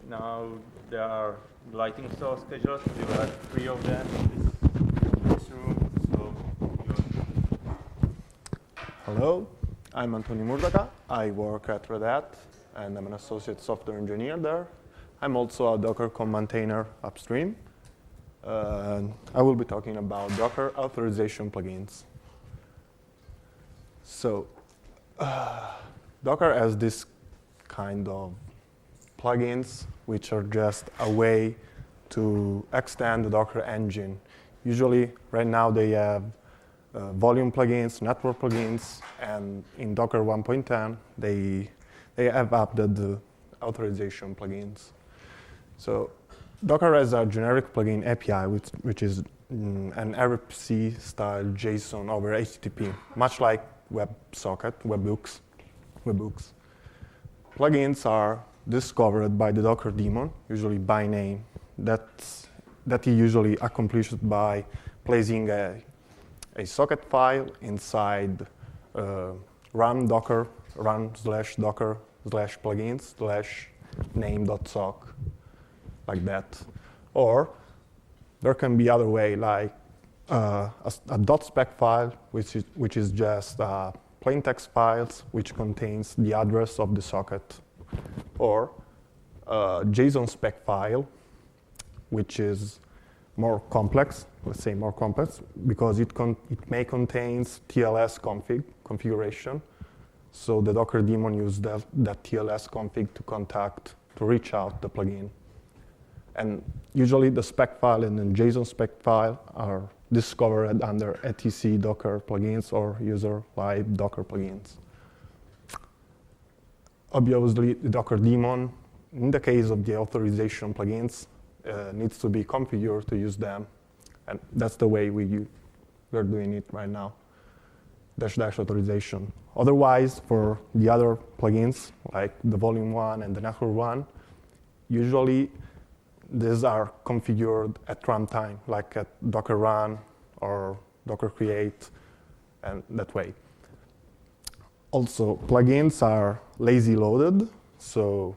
Now there are lighting show scheduled. We will have 3 of them in this room. So hello, I'm Murdaca. I work at Red Hat, and I'm an associate software engineer there. I'm also a Docker maintainer upstream. I will be talking about Docker authorization plugins. So, Docker has this kind of plugins which are just a way to extend the Docker engine. Usually, right now they have volume plugins, network plugins, and in Docker 1.10 they have updated the authorization plugins. So Docker has a generic plugin API which is an RFC style JSON over HTTP, much like WebSocket, webhooks. Plugins are discovered by the Docker daemon, usually by name, that he usually accomplished by placing a socket file inside run/docker/plugins/name.sock, like that. Or there can be other way, like a .spec file, which is just plain text files which contains the address of the socket, or a JSON spec file, which is more complex, let's say more complex, because it may contains TLS configuration. So the Docker daemon used that TLS config to reach out the plugin. And usually the spec file and the JSON spec file are discovered under etc Docker plugins or user live Docker plugins. Obviously, the Docker daemon, in the case of the authorization plugins, needs to be configured to use them. And that's the way we're doing it right now, -- authorization. Otherwise, for the other plugins, like the volume one and the network one, usually these are configured at runtime, like at Docker run or Docker create, and that way. Also, plugins are lazy loaded, so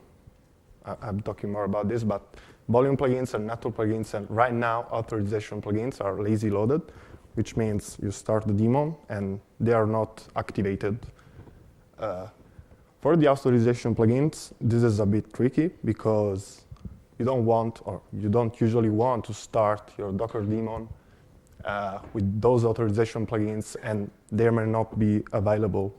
I'm talking more about this, but volume plugins and network plugins, and right now authorization plugins are lazy loaded, which means you start the daemon and they are not activated. For the authorization plugins, this is a bit tricky because you don't usually want to start your Docker daemon with those authorization plugins, and they may not be available.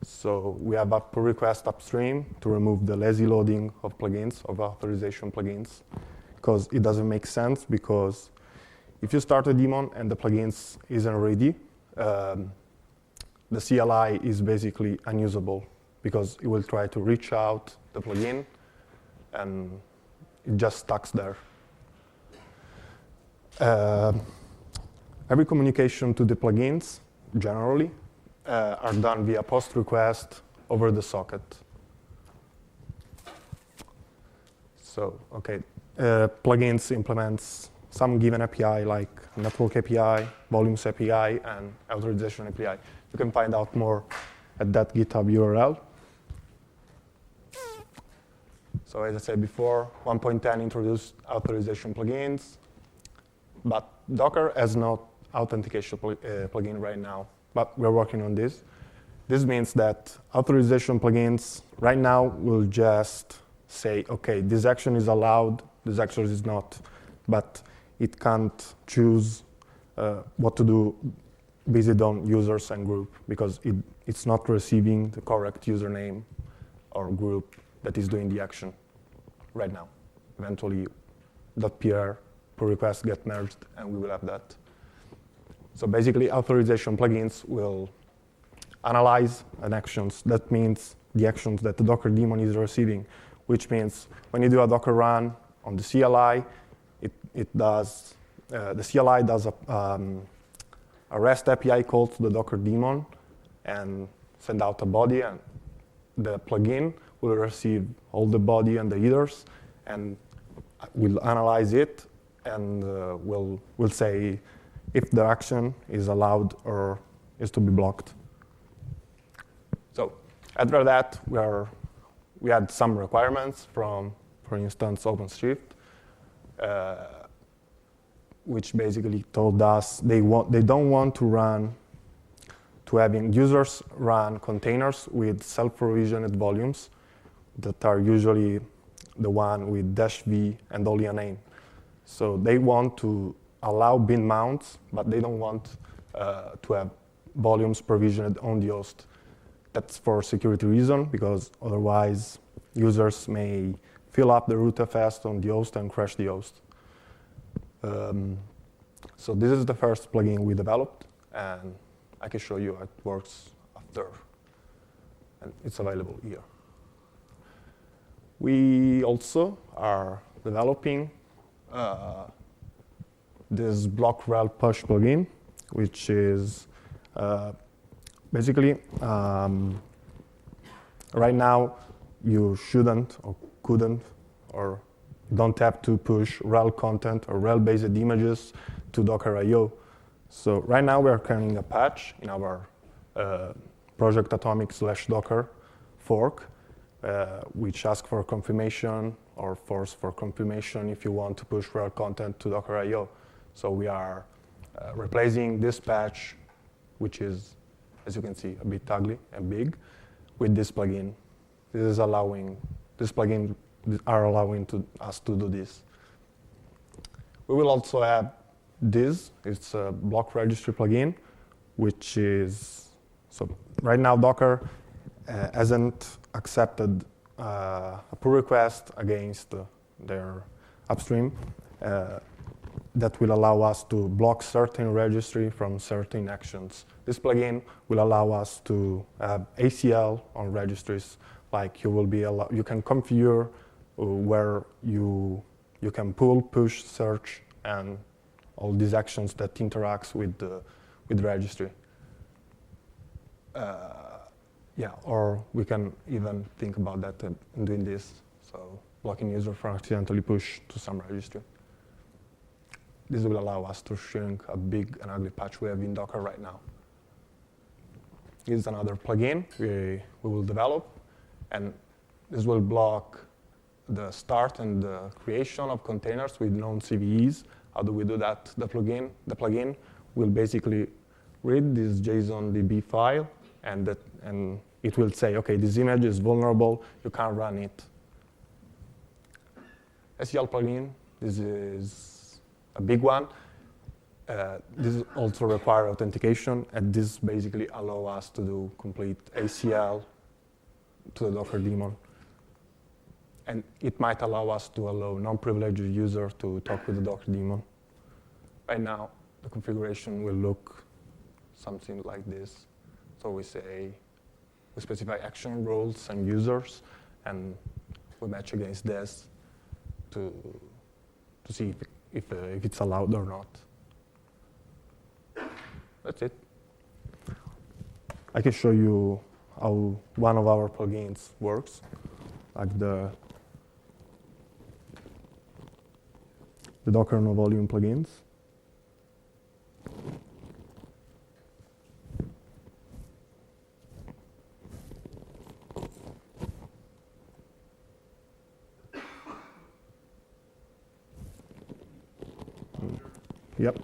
So we have a pull request upstream to remove the lazy loading of plugins, of authorization plugins, because it doesn't make sense, because if you start a daemon and the plugins isn't ready, the CLI is basically unusable, because it will try to reach out the plugin and it just stuck there. Every communication to the plugins, generally, are done via post request over the socket. So, okay, plugins implements some given API like network API, volumes API, and authorization API. You can find out more at that GitHub URL. So as I said before, 1.10 introduced authorization plugins, but Docker has no authentication plugin right now, but we're working on this. This means that authorization plugins right now will just say, okay, this action is allowed, this action is not, but it can't choose what to do based on users and group, because it's not receiving the correct username or group that is doing the action right now. Eventually, .pr pull request get merged, and we will have that. So basically, authorization plugins will analyze an actions. That means the actions that the Docker daemon is receiving, which means when you do a Docker run on the CLI, the CLI does a REST API call to the Docker daemon and send out a body, and the plugin will receive all the body and the headers, and will analyze it, and will say if the action is allowed or is to be blocked. So after that, we had some requirements from, for instance, OpenShift, which basically told us they don't want to having users run containers with self-provisioned volumes that are usually the one with -v and only a name. So they want to allow bin mounts, but they don't want to have volumes provisioned on the host. That's for security reason, because otherwise users may fill up the rootfs on the host and crash the host. So this is the first plugin we developed, and I can show you how it works after, and it's available here. We also are developing this block RHEL push plugin, which is basically right now you shouldn't or couldn't or don't have to push RHEL content or RHEL-based images to Docker.io. So right now we are carrying a patch in our project atomic/docker fork, which asks for confirmation or force for confirmation if you want to push RHEL content to Docker.io. So we are replacing this patch, which is, as you can see, a bit ugly and big, with this plugin. This plugin are allowing us to do this. We will also have this. It's a block registry plugin, which is, so right now Docker hasn't accepted a pull request against their upstream that will allow us to block certain registry from certain actions. This plugin will allow us to have ACL on registries, like you can configure where you can pull, push, search, and all these actions that interacts with registry. Yeah, or we can even think about that in doing this, so blocking user from accidentally push to some registry. This will allow us to shrink a big and ugly patch we have in Docker right now. Here's another plugin we will develop, and this will block the start and the creation of containers with known CVEs. How do we do that? The plugin will basically read this JSON-DB file, and it will say, okay, this image is vulnerable, you can't run it. SEL plugin, this is a big one. This also requires authentication, and this basically allows us to do complete ACL to the Docker daemon. And it might allow us to allow non-privileged users to talk with the Docker daemon. Right now, the configuration will look something like this. So we specify action roles and users, and we match against this to see if it's allowed or not. That's it. I can show you how one of our plugins works, like the Docker no volume plugins. Yep.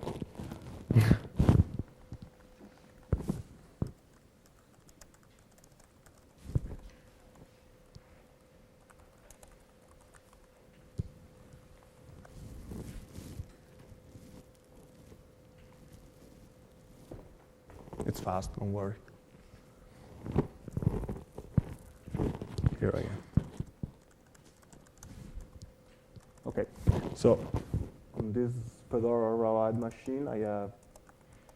It's fast, don't worry. Here I am. Okay, so on this Fedora Rawhide machine, I have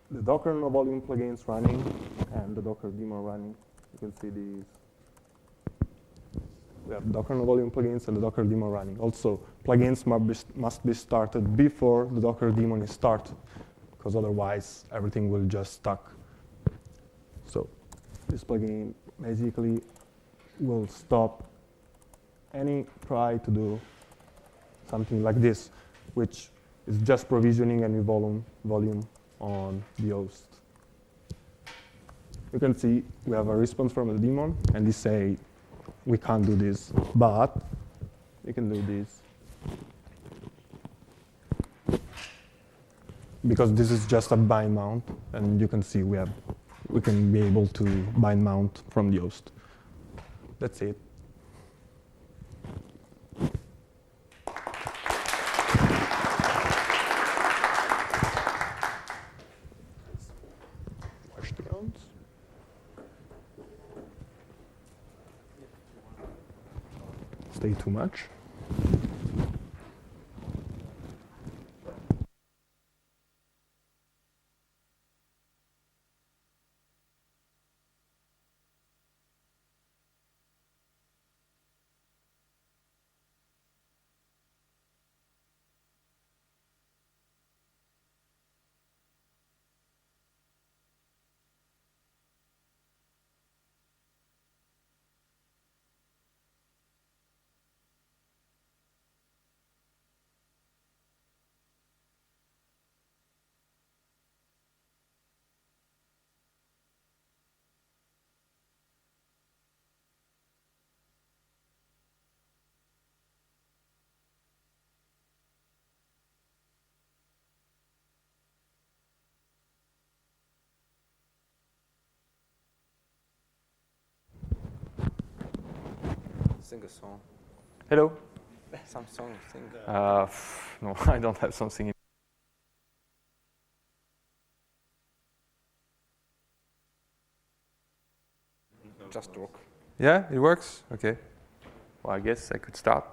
the Docker no volume plugins running and the Docker daemon running. You can see these. We have Docker no volume plugins and the Docker daemon running. Also, plugins must be started before the Docker daemon is started, because otherwise everything will just stuck. So this plugin basically will stop any try to do something like this, which is just provisioning a new volume on the host. You can see we have a response from the daemon, and they say we can't do this, but we can do this. Because this is just a bind mount, and you can see we can be able to bind mount from the host. That's it. Watch the counts. Stay too much. Sing a song. Hello. Some song. Sing. No, I don't have something. Just talk. Yeah, it works. Okay. Well, I guess I could start.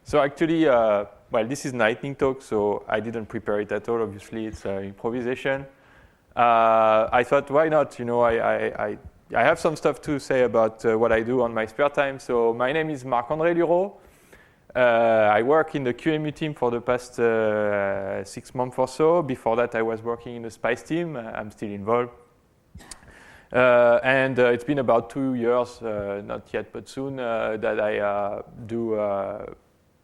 So actually, well, this is lightning talk, so I didn't prepare it at all. Obviously, it's improvisation. I thought, why not? You know, I have some stuff to say about what I do on my spare time. So my name is Marc AndréGliding. I work in the QEMU team for the past 6 months or so. Before that, I was working in the SPICE team. I'm still involved. And it's been about 2 years, not yet, but soon, that I do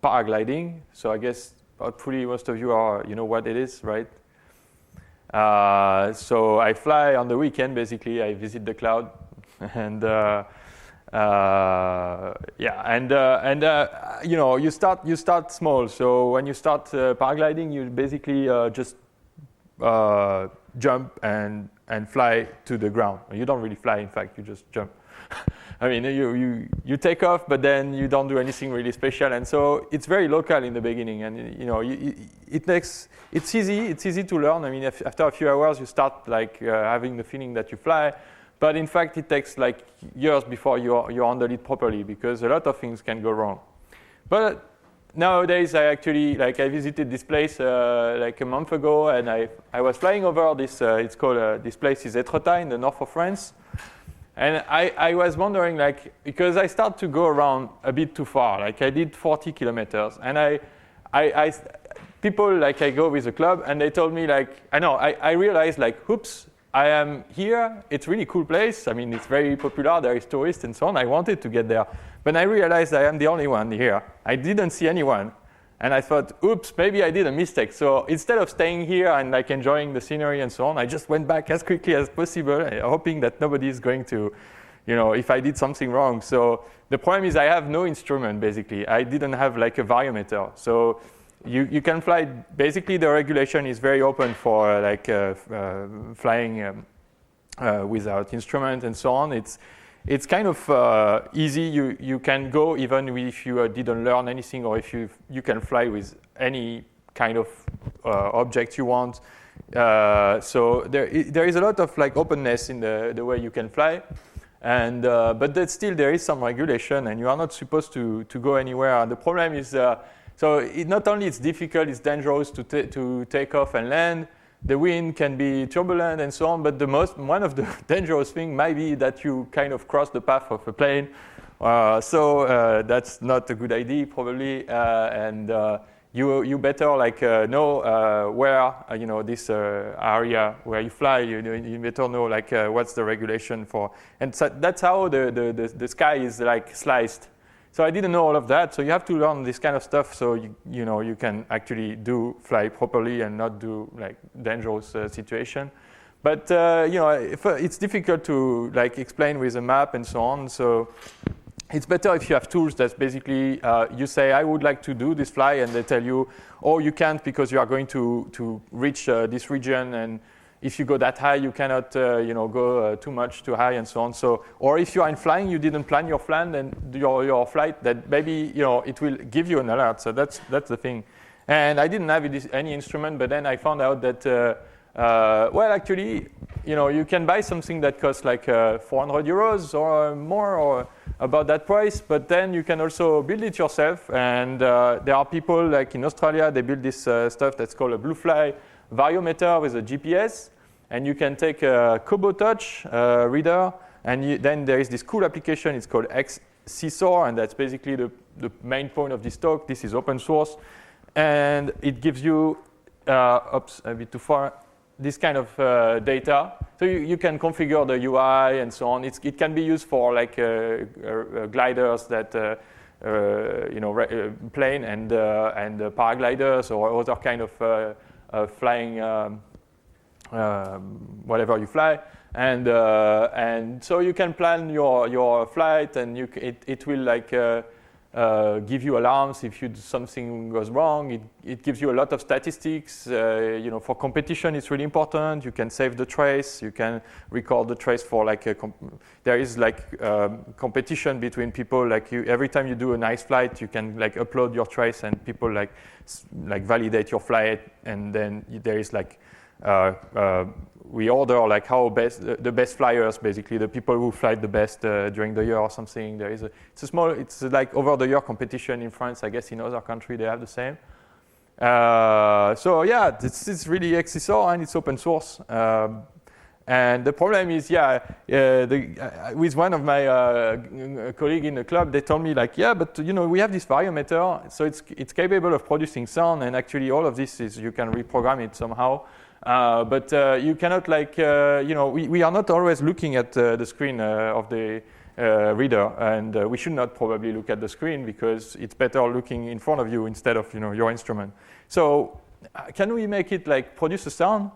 paragliding. So I guess hopefully most of you know what it is, right? So I fly on the weekend, basically. I visit the cloud, and you know, you start small. So when you start paragliding, you basically just jump and fly to the ground. You don't really fly, in fact, you just jump. I mean, you take off, but then you don't do anything really special, and so it's very local in the beginning, and you know, it's easy to learn. I mean, after a few hours, you start like having the feeling that you fly, but in fact, it takes like years before you handle it properly, because a lot of things can go wrong. But nowadays, I visited this place like a month ago, and I was flying over this. It's called this place is Étretat in the north of France. And I was wondering, like, because I start to go around a bit too far, like I did 40 kilometers, and people, like, I go with a club, and they told me, like, I realized, like, oops, I am here, it's a really cool place, I mean, it's very popular, there is tourists and so on, I wanted to get there, but I realized I am the only one here, I didn't see anyone, and I thought, oops, maybe I did a mistake, so instead of staying here and like enjoying the scenery and so on, I just went back as quickly as possible, hoping that nobody is going to, you know, if I did something wrong. So the problem is I have no instrument, basically. I didn't have like a variometer. So you can fly, basically the regulation is very open for like flying without instrument and so on. It's kind of easy. You can go even if you didn't learn anything, or if you can fly with any kind of object you want. So there is a lot of like openness in the way you can fly, and but that still there is some regulation, and you are not supposed to go anywhere. And the problem is, not only it's difficult, it's dangerous to take off and land. The wind can be turbulent and so on, but one of the dangerous things might be that you kind of cross the path of a plane. So that's not a good idea, probably. And you better like know where this area where you fly. You better know like what's the regulation for. And so that's how the sky is like sliced. So I didn't know all of that, so you have to learn this kind of stuff so you can actually fly properly and not do like dangerous situation. But it's difficult to like explain with a map and so on. So it's better if you have tools that's basically, you say, I would like to do this fly, and they tell you, oh, you can't because you are going to reach this region, and if you go that high, you cannot go too much too high, and so on. So, or if you are in flying, you didn't plan your flight, and your flight, that maybe it will give you an alert. So that's the thing. And I didn't have any instrument, but then I found out that, well, actually, you can buy something that costs like 400 euros or more, or about that price, but then you can also build it yourself. And there are people like in Australia, they build this stuff that's called a blue fly variometer with a GPS, and you can take a Kobo Touch reader, and then there is this cool application, it's called XCSOR, and that's basically the main point of this talk. This is open source, and it gives you, oops, a bit too far, this kind of data. So you can configure the UI and so on. It can be used for like gliders that plane and paragliders or other kind of flying whatever you fly. And so you can plan your flight, and it will like give you alarms if something goes wrong. It gives you a lot of statistics. For competition, it's really important. You can save the trace. You can record the trace for like there is like competition between people. Like every time you do a nice flight, you can like upload your trace, and people like validate your flight. And then there is like we order like the best flyers, basically the people who fly the best during the year or something. There is it's like over the year competition in France. I guess in other countries they have the same. So yeah, this is really XCSOR, and it's open source. And the problem is, with one of my colleagues in the club, they told me like, yeah, but we have this variometer, so it's capable of producing sound, and actually all of this you can reprogram it somehow. But you cannot we are not always looking at the screen of the reader, and we should not probably look at the screen because it's better looking in front of you instead of your instrument. So can we make it like produce a sound?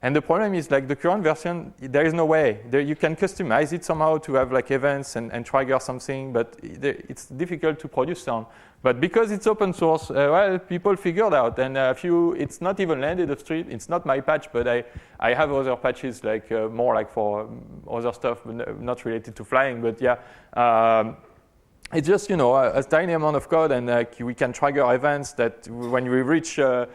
And the problem is like the current version, there is no way. You can customize it somehow to have like events and trigger something, but it's difficult to produce sound. But because it's open source, people figured out, and it's not even landed upstream. It's not my patch, but I have other patches like more like for other stuff, not related to flying. But yeah, it's just a tiny amount of code, and we can trigger events that when we reach a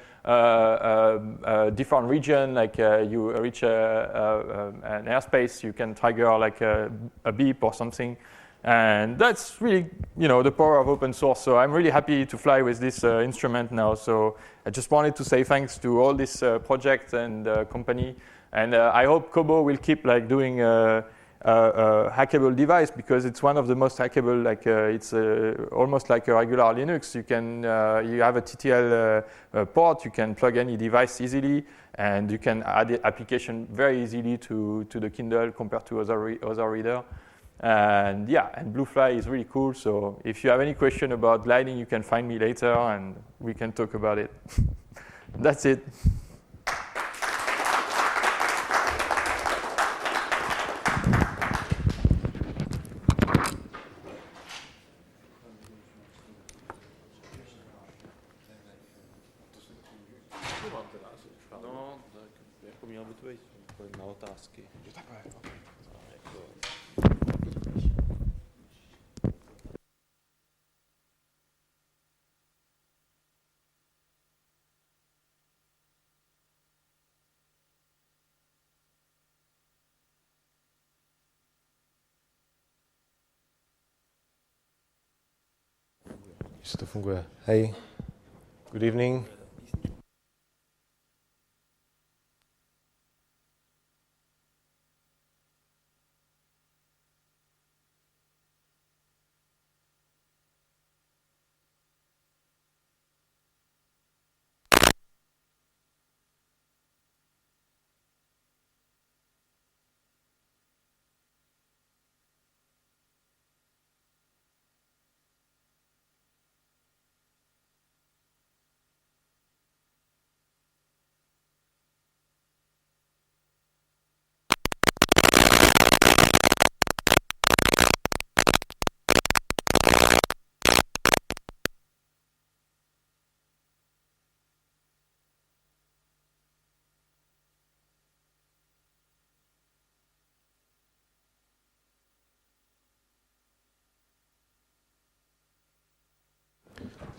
different region, like you reach an airspace, you can trigger like a beep or something. And that's really, the power of open source. So I'm really happy to fly with this instrument now. So I just wanted to say thanks to all this project and company. And I hope Kobo will keep like doing a hackable device, because it's one of the most hackable. Like it's almost like a regular Linux. You can you have a TTL port. You can plug any device easily, and you can add the application very easily to the Kindle compared to other reader. And yeah, and Bluefly is really cool. So if you have any question about gliding, you can find me later, and we can talk about it. That's it. No, tak jako měl by to být na otázky. Jestli to funguje. Hey, good evening.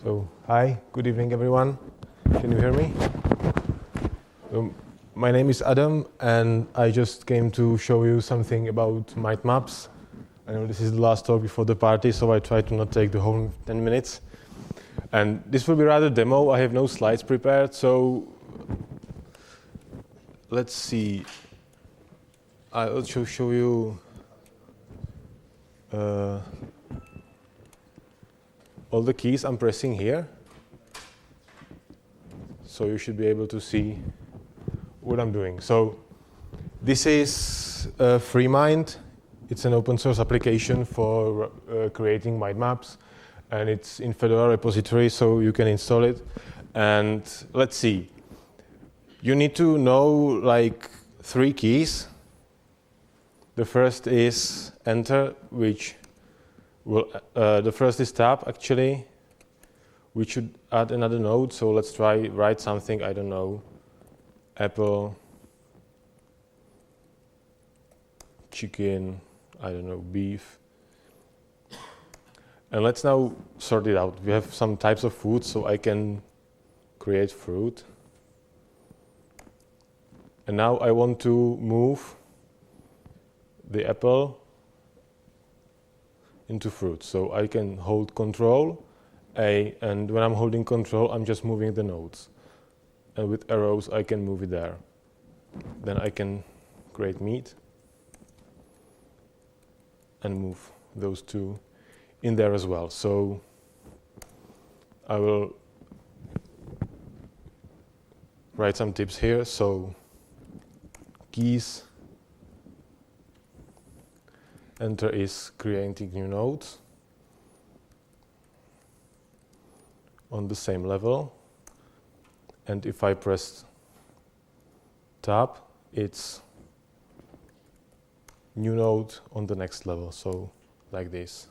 So, hi, good evening everyone. Can you hear me? My name is Adam and I just came to show you something about mind maps. I know this is the last talk before the party, so I try to not take the whole 10 minutes. And this will be rather demo. I have no slides prepared, so let's see. I'll also show you all the keys I'm pressing here. So you should be able to see what I'm doing. So this is Freemind. It's an open source application for creating mind maps, and it's in Fedora repository, so you can install it. And let's see. You need to know like 3 keys. The first is enter, which will, the first is tab, actually. We should add another node, so let's try write something, I don't know, apple, chicken, I don't know, beef. And let's now sort it out. We have some types of food, so I can create fruit. And now I want to move the apple into fruit. So I can hold Control A, and when I'm holding Control, I'm just moving the nodes. And with arrows, I can move it there. Then I can create meat and move those 2 in there as well. So I will write some tips here. So keys, enter is creating new nodes on the same level. And if I press tab, it's new node on the next level, so like this.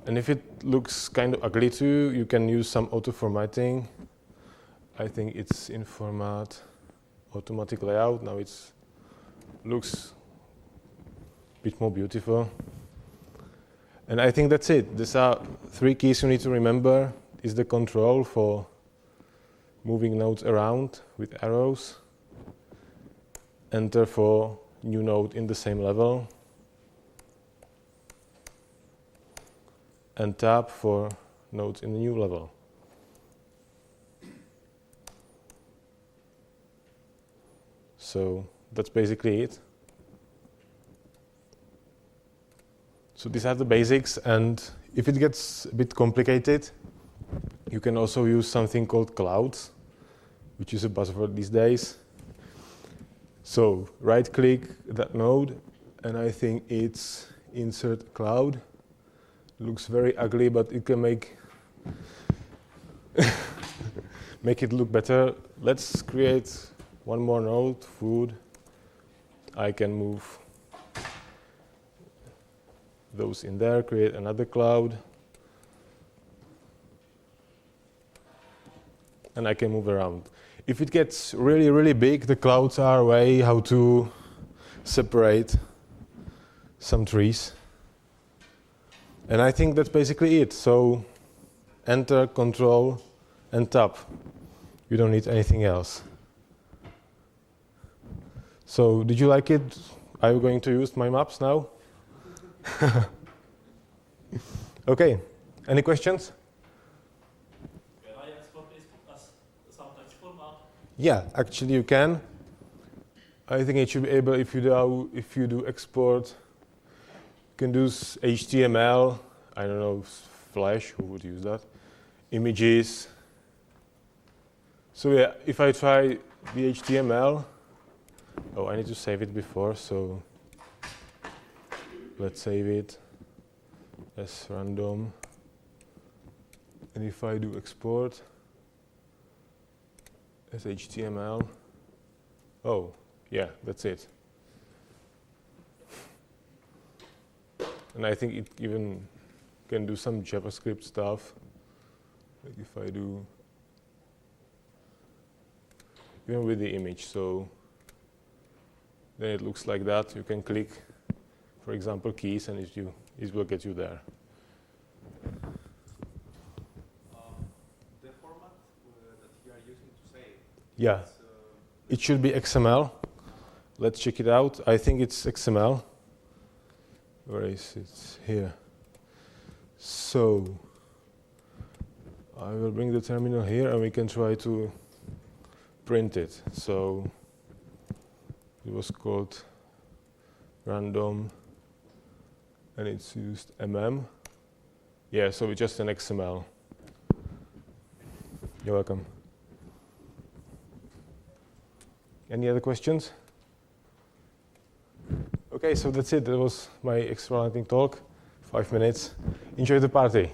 And if it looks kind of ugly to you, you can use some auto formatting. I think it's in format automatic layout. Now it's looks a bit more beautiful. And I think that's it. These are 3 keys you need to remember. Is the control for moving nodes around with arrows. Enter for new node in the same level. And tab for nodes in the new level. So that's basically it. So these are the basics, and if it gets a bit complicated, you can also use something called clouds, which is a buzzword these days. So right-click that node, and I think it's insert cloud. Looks very ugly, but it can make make it look better. Let's create one more node, food. I can move those in there, create another cloud. And I can move around. If it gets really, really big, the clouds are a way how to separate some trees. And I think that's basically it. So enter, control, and tab. You don't need anything else. So did you like it? Are you going to use my maps now? Okay. Any questions? Can I export this as some text format? Yeah, actually you can. I think it should be able, if you do export, you can do HTML, I don't know, Flash, who would use that? Images. So yeah, if I try the HTML, oh, I need to save it before, so let's save it as random. And if I do export as HTML, oh, yeah, that's it. And I think it even can do some JavaScript stuff. Like if I do, even with the image, so then it looks like that. You can click, for example, keys, and it will get you there. Yeah, it should be XML. Let's check it out. I think it's XML. Where is it? Here. So I will bring the terminal here and we can try to print it. So it was called random and it's used Yeah, so it's just an XML. You're welcome. Any other questions? Okay, so that's it. That was my extra lightning talk. 5 minutes. Enjoy the party.